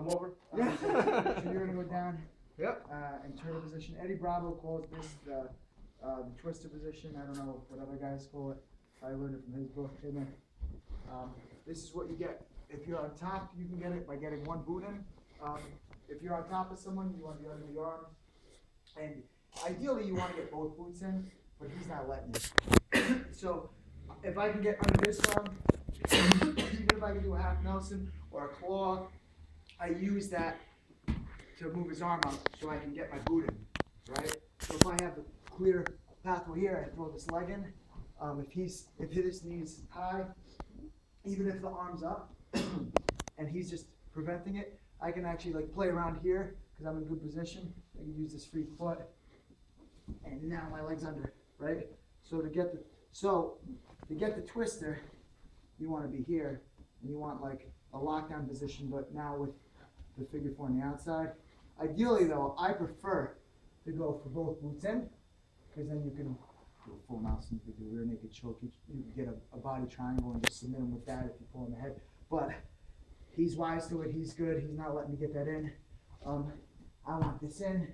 come over? Yeah. So you're gonna go down. Yep. And turtle position. Eddie Bravo calls this the twister position. I don't know what other guys call it. I learned it from his book. This is what you get. If you're on top, you can get it by getting one boot in. If you're on top of someone, you want to be under the arm. And ideally, you want to get both boots in, but he's not letting you. So if I can get under this arm, even if I can do a half Nelson or a claw, I use that to move his arm up so I can get my boot in, right? So if I have the clear pathway here, I throw this leg in. If his knee's high, even if the arm's up, and he's just preventing it, I can actually like play around here because I'm in a good position. I can use this free foot, and now my leg's under, right? So to get the twister, you want to be here, and you want like a lockdown position, but now with the figure four on the outside. Ideally though, I prefer to go for both boots in, because then you can do a full Nelson, you can do a rear naked choke, you can get a body triangle and just submit him with that if you pull him the head. But he's wise to it, he's good, he's not letting me get that in. I want this in,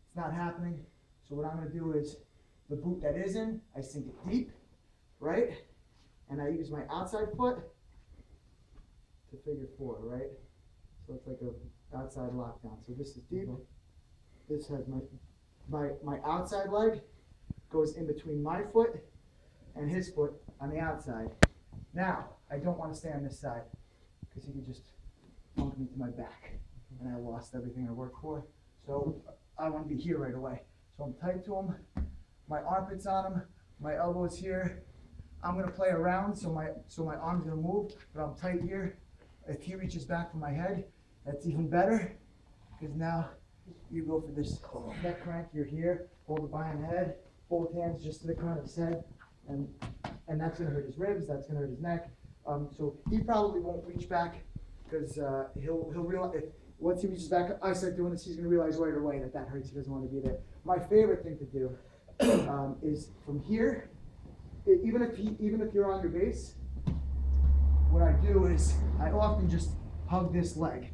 it's not happening. So what I'm gonna do is, the boot that is in, I sink it deep, right? And I use my outside foot to figure four, right? So it's like a outside lockdown. So this is deep. This has my outside leg goes in between my foot and his foot on the outside. Now, I don't want to stay on this side because he could just bump me to my back and I lost everything I worked for. So I want to be here right away. So I'm tight to him, my armpit's on him, my elbow's here. I'm gonna play around so my arm's gonna move, but I'm tight here. If he reaches back for my head, that's even better, because now you go for this neck crank, you're here, hold the behind head, both hands just to the crown of his head, and that's gonna hurt his ribs, that's gonna hurt his neck. So he probably won't reach back, because he'll realize, once he reaches back, I start doing this, he's gonna realize right away that hurts, he doesn't wanna be there. My favorite thing to do is from here, even if you're on your base, what I do is I often just hug this leg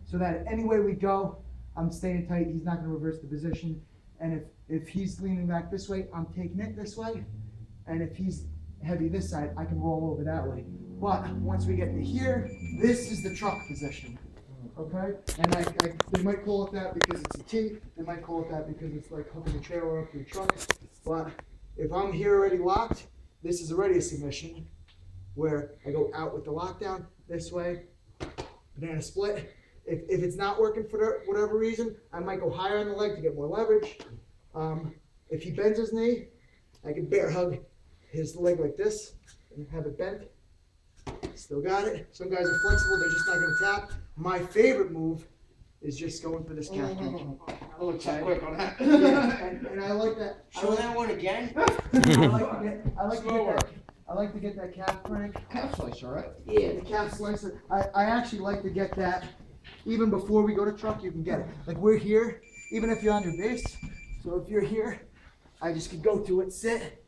so that any way we go, I'm staying tight, he's not gonna reverse the position. And if he's leaning back this way, I'm taking it this way. And if he's heavy this side, I can roll over that way. But once we get to here, this is the truck position, okay? And they might call it that because it's a T, they might call it that because it's like hooking a trailer up to a truck. But if I'm here already locked, this is already a submission where I go out with the lockdown this way, banana split. If it's not working for whatever reason, I might go higher on the leg to get more leverage. If he bends his knee, I can bear hug his leg like this and have it bent. Still got it. Some guys are flexible, they're just not gonna tap. My favorite move is just going for this calf kick. I look so quick on that. Yeah, and I like that. Show that one again. I like to get that calf crank. Calf slicer, right? Yeah, the calf slicer. I actually like to get that even before we go to truck. You can get it. Like we're here, even if you're on your base. So if you're here, I just could go to it, sit.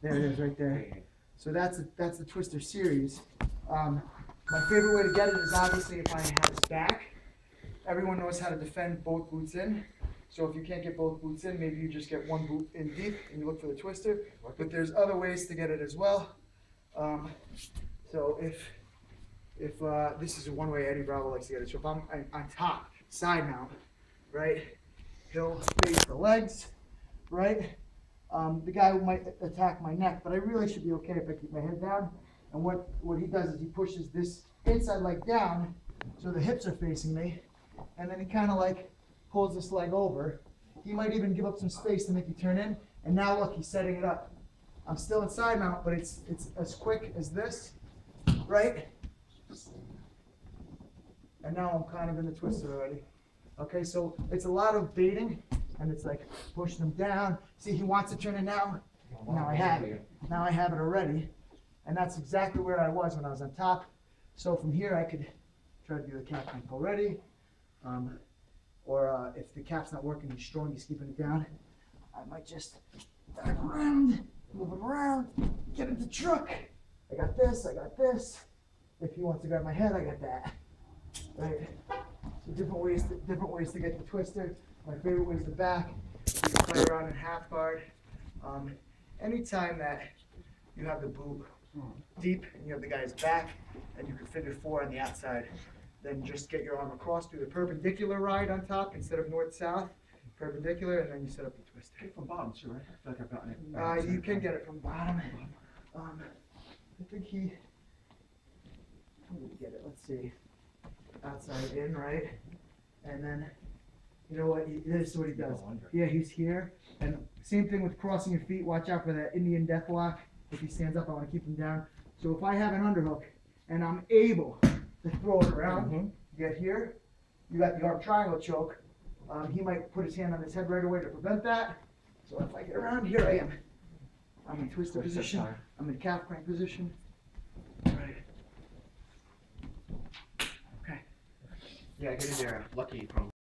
There it is, right there. So that's the Twister series. My favorite way to get it is obviously if I have his back. Everyone knows how to defend both boots in. So if you can't get both boots in, maybe you just get one boot in deep and you look for the twister. But there's other ways to get it as well. So if this is one way Eddie Bravo likes to get it. So if I'm on top, side mount, right? He'll face the legs, right? The guy might attack my neck, but I really should be okay if I keep my head down. And what he does is he pushes this inside leg down so the hips are facing me. And then he kind of like pulls this leg over. He might even give up some space to make you turn in. And now look, he's setting it up. I'm still in side mount, but it's as quick as this, right? And now I'm kind of in the twister already. Okay, so it's a lot of baiting, and it's like pushing him down. See, he wants to turn in now. Now I have it. Now I have it already. And that's exactly where I was when I was on top. So from here, I could try to do the calf crank already. Or if the calf's not working, he's strong, he's keeping it down, I might just dive around, move him around, get into truck. I got this, I got this. If he wants to grab my head, I got that. Right? different ways to get the twister. My favorite way is the back. You can play around in half guard. Anytime that you have the boot deep and you have the guy's back and you can figure 4 on the outside, then just get your arm across, do the perpendicular ride on top instead of north-south, perpendicular, and then you set up the twister. Get it from bottom too, right? I feel like I've gotten it. You can get it from bottom. I think he, how did he get it? Let's see. Outside in, right? And then, you know what? This is what he does. Yeah, he's here. And same thing with crossing your feet. Watch out for that Indian death lock. If he stands up, I want to keep him down. So if I have an underhook and I'm able to throw it around, get here, you got the arm triangle choke. He might put his hand on his head right away to prevent that. So if I get around, here I am. I'm in twisted position. I'm in calf crank position. Right. Okay. Yeah, get in there. Lucky from